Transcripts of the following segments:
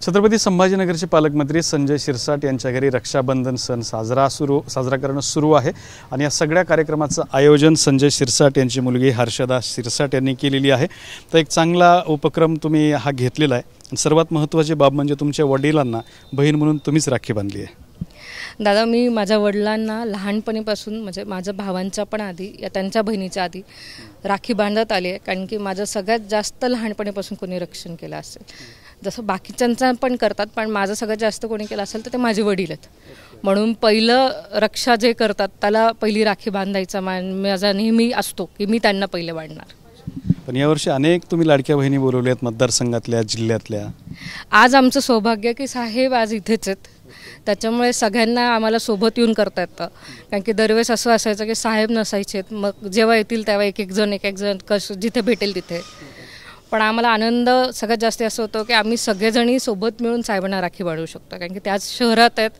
छत्रपती संभाजीनगरचे पालकमंत्री संजय शिरसाट यांच्या घरी रक्षाबंधन सण साजरा करणं सुरू आहे आणि या सगळ्या कार्यक्रमाचं आयोजन संजय शिरसाट यांची मुलगी हर्षदा शिरसाट यांनी केलेली आहे। तर एक चांगला उपक्रम तुम्ही हा घेतलेला आहे। सर्वात महत्त्वाची बाब म्हणजे तुमच्या वडिलांना बहीण म्हणून तुम्हीच राखी बांधली आहे। दादा, मी माझ्या वडिलांना लहानपणीपासून म्हणजे माझ्या भावांच्या पण आधी या त्यांच्या बहिणीच्या आधी राखी बांधत आली आहे, कारण की माझं सगळ्यात जास्त लहानपणीपासून कोणी रक्षण केलं असेल, जसं बाकीच्यांचं पण करतात पण माझं सगळ्यात जास्त कोणी केलं असेल तर ते माझे वडील आहेत। म्हणून पहिलं रक्षा जे करतात त्याला पहिली राखी बांधायचा माझा नेहमी असतो की मी त्यांना पहिले बांधणार। पण यावर्षी अनेक तुम्ही लाडक्या बहिणी बोलवल्या आहेत मतदारसंघातल्या, जिल्ह्यातल्या। आज आमचं सौभाग्य की साहेब आज इथेच आहेत, त्याच्यामुळे सगळ्यांना आम्हाला सोबत येऊन करता येतं। कारण की दरवेळेस असं असायचं की साहेब नसायचेत, मग जेव्हा येतील तेव्हा एक एक जण जिथे भेटेल तिथे। पण आम्हाला आनंद सगळ्यात जास्त असं होतं की आम्ही सगळेजणी सोबत मिळून साहेबांना राखी बांधू शकतो, कारण की ते आज शहरात आहेत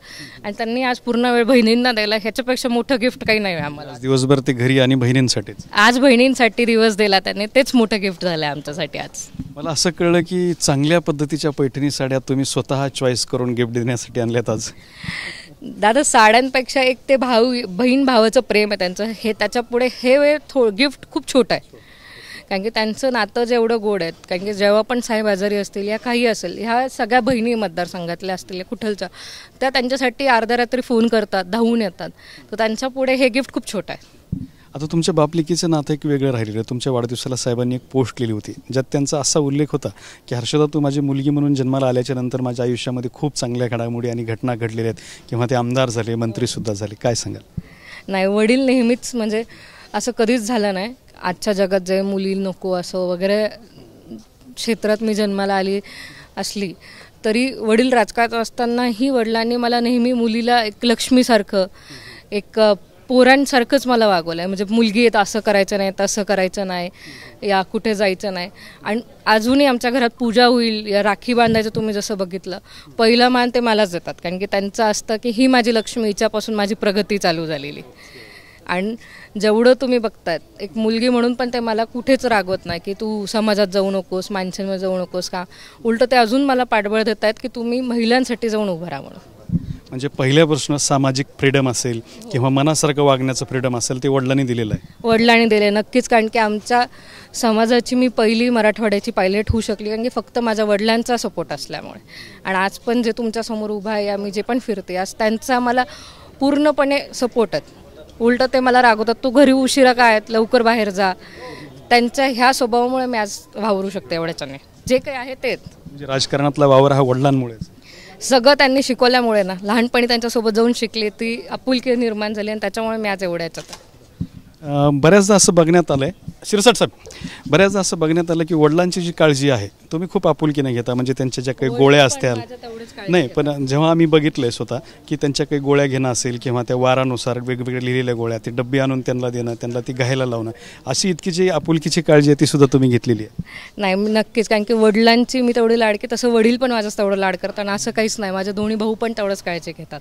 आणि त्यांनी आज पूर्ण वेळ बहिणींना द्यायला, ह्याच्यापेक्षा मोठं गिफ्ट काही नाही आम्हाला। दिवसभर ते घरी आणि बहिणींसाठीच आज बहिणींसाठी दिवस दिला त्यांनी, तेच मोठं गिफ्ट झालं आमच्यासाठी आज। मला असं कळलं की चांगल्या पद्धतीच्या पैठणी साड्या तुम्ही स्वतः चॉईस करून गिफ्ट देण्यासाठी आणल्यात आज। दादा, साड्यांपेक्षा एक ते बहीण भावाचं प्रेम आहे त्यांचं, हे त्याच्यापुढे हे गिफ्ट खूप छोटं आहे। कारण की त्यांचं नातं जेवढं गोड आहे, कारण की जेव्हा पण साहेब आजारी असतील या काही असेल, ह्या सगळ्या बहिणी मतदारसंघातल्या असतील कुठलच्या, त्या त्यांच्यासाठी अर्ध्या रात्री फोन करतात, धावून येतात, तर त्यांच्या पुढे हे गिफ्ट खूप छोटं आहे। आता तुमच्या बापलिकीचं नातं एक वेगळं राहिलेलं आहे। तुमच्या वाढदिवसाला साहेबांनी एक पोस्ट केली होती ज्यात त्यांचा असा उल्लेख होता की हर्षदा, तू माझी मुलगी म्हणून जन्माला आल्याच्या नंतर माझ्या आयुष्यामध्ये खूप चांगल्या घडामोडी आणि घटना घडलेल्या आहेत, किंवा ते आमदार झाले, मंत्रीसुद्धा झाले, काय सांगाल? नाही, वडील नेहमीच म्हणजे असं कधीच झालं नाही। आजच्या जगात जे मुली नको असो वगैरे क्षेत्रात मी जन्माला आली असली तरी वडील राजकारणात असतानाही वडिलांनी मला नेहमी मुलीला एक लक्ष्मीसारखं, एक पोरांसारखंच मला वागवलं आहे। म्हणजे मुलगी येत असं करायचं नाही, तसं करायचं नाही, या कुठे जायचं नाही। आणि अजूनही आमच्या घरात पूजा होईल या राखी बांधायचं तुम्ही जसं बघितलं, पहिला मान ते मलाच देतात, कारण की त्यांचं असतं की ही माझी लक्ष्मी, हिच्यापासून माझी प्रगती चालू झालेली। आणि जेवढं तुम्ही बघतायत एक मुलगी म्हणून पण ते मला कुठेच रागवत नाही की तू समाजात जाऊ नकोस, माणसांमध्ये जाऊ नकोस, का उलटं ते अजून मला पाठबळ देत आहेत की तुम्ही महिलांसाठी जाऊन उभं राहा म्हणून। म्हणजे पहिल्यापासून सामाजिक फ्रीडम असेल किंवा मनासारखं वागण्याचं फ्रीडम असेल ते वडिलांनी दिलेलं आहे। वडिलांनी दिले नक्कीच, कारण की आमच्या समाजाची मी पहिली मराठवाड्याची पायलट होऊ शकली कारण की फक्त माझ्या वडिलांचा सपोर्ट असल्यामुळे। आणि आज पण जे तुमच्यासमोर उभा आहे या मी जे पण फिरते आज त्यांचा मला पूर्णपणे सपोर्ट आहे। उलटं ते मला रागवतात, तू घरी उशिरा काय, लवकर बाहेर जा। त्यांच्या ह्या स्वभावामुळे मी आज वावरू शकते एवढ्याच्याने, जे काही आहे तेच। म्हणजे राजकारणातला वावर हा वडिलांमुळेच, सगळं त्यांनी शिकवल्यामुळे ना, लहानपणी त्यांच्यासोबत जाऊन शिकले, ती आपुलकी निर्माण झाली आणि त्याच्यामुळे मी आज एवढ्याच्यात। बऱ्याचदा असं बघण्यात आलं आहे शिरसाट साहेब, बऱ्याचदा असं बघण्यात आलं की वडिलांची जी काळजी आहे तुम्ही खूप आपुलकीने घेता। म्हणजे त्यांच्या ज्या काही गोळ्या असतील नाही, पण जेव्हा आम्ही बघितलंय स्वतः की त्यांच्या काही गोळ्या घेणं असेल किंवा त्या वारानुसार वेगवेगळ्या लिहिलेल्या गोळ्या ती डब्बी आणून त्यांना देणं, त्यांना ती घ्यायला लावणं, अशी इतकी जी आपुलकीची काळजी आहे ती सुद्धा तुम्ही घेतलेली आहे। नाही, नक्कीच, कारण की वडिलांची मी तेवढी लाडकी, तसं वडील पण माझं तेवढं लाड करतात, असं काहीच नाही। माझे दोन्ही भाऊ पण तेवढंच काळजी घेतात।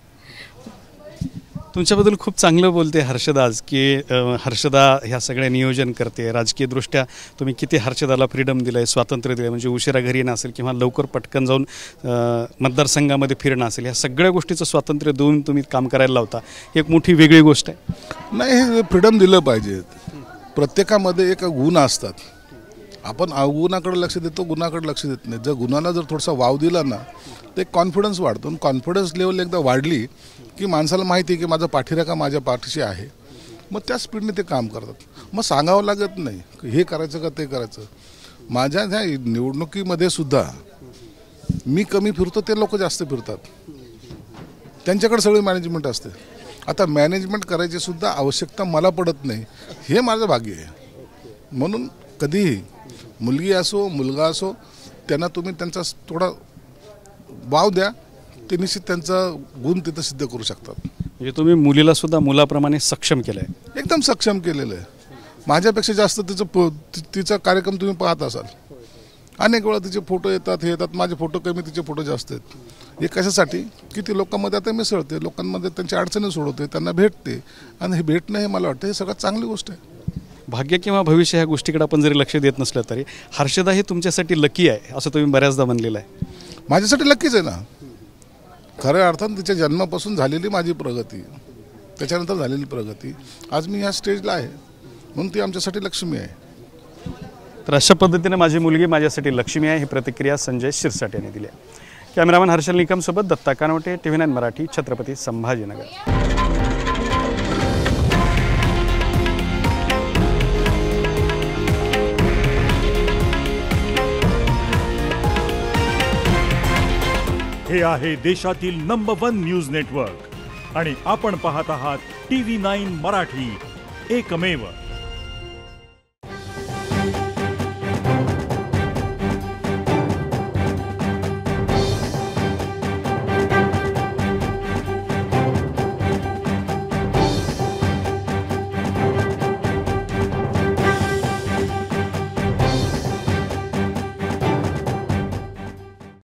तुमच्याबद्दल खूप चांगलं बोलते हर्षदा आज, की हर्षदा ह्या सगळ्या नियोजन करते। राजकीयदृष्ट्या तुम्ही किती हर्षदाला फ्रीडम दिलं आहे, स्वातंत्र्य दिलं आहे, म्हणजे उशिरा घरी येणं असेल किंवा लवकर पटकन जाऊन मतदारसंघामध्ये फिरणं असेल, ह्या सगळ्या गोष्टीचं स्वातंत्र्य देऊन तुम्ही काम करायला लावता, ही एक मोठी वेगळी गोष्ट आहे। नाही, हे फ्रीडम दिलं पाहिजे। प्रत्येकामध्ये एक गुण असतात, आपण अवगुणाकडे लक्ष देतो, गुणाकडे लक्ष देत नाही। जर गुणाला जर थोडासा वाव दिला ना तर एक कॉन्फिडन्स वाढतो, आणि कॉन्फिडन्स लेवल एकदा वाढली की माणसाला माहिती आहे की माझा पाठीराखा माझ्या पाठीशी आहे, मग त्या स्पीडने ते काम करतात। मग सांगावं लागत नाही की हे करायचं का ते करायचं। माझ्या ह्या निवडणुकीमध्ये सुद्धा मी कमी फिरतो, ते लोक जास्त फिरतात, त्यांच्याकडे सगळी मॅनेजमेंट असते। आता मॅनेजमेंट करायची सुद्धा आवश्यकता मला पडत नाही, हे माझं भाग्य आहे। म्हणून कधीही मुलगी असो मुलगा असो, त्यांना तुम्ही त्यांचा थोडा वाव द्या, ते निश्चित त्यांचा गुण तिथं सिद्ध करू शकतात। म्हणजे तुम्ही मुलीला सुद्धा मुलाप्रमाणे सक्षम केलं आहे, एकदम सक्षम केलेलं आहे। माझ्यापेक्षा जास्त तिचा कार्यक्रम तुम्ही पाहत असाल, अनेक वेळा तिचे फोटो येतात, हे येतात, माझे फोटो कमी, तिचे फोटो जास्त आहेत। हे कशासाठी की ती लोकांमध्ये आता मिसळते, लोकांमध्ये त्यांच्या अडचणी सोडवते, त्यांना भेटते, आणि हे भेटणं हे मला वाटतं हे सगळ्यात चांगली गोष्ट आहे। भाग्य किंवा भविष्य ह्या गोष्टीकडे आपण जरी लक्ष देत नसलं तरी हर्षदा हे तुमच्यासाठी लकी आहे असं तुम्ही बऱ्याचदा म्हणलेलं आहे। माझ्यासाठी लकीच आहे ना. खऱ्या अर्थानं तिच्या जन्मापासून झालेली माझी प्रगती, त्याच्यानंतर झालेली प्रगती, आज मी ह्या स्टेजला आहे, म्हणून ती आमच्यासाठी लक्ष्मी आहे. तर अशा पद्धतीने माझी मुलगी माझ्यासाठी लक्ष्मी आहे ही प्रतिक्रिया संजय शिरसाट यांनी दिली आहे. कॅमेरामॅन हर्षल निकमसोबत दत्ता कानवटे, TV9 मराठी, छत्रपती संभाजीनगर. हे आहे देशातील नंबर 1 न्यूज नेटवर्क आणि आपण पाहत आहात TV9 मराठी, एकमेव.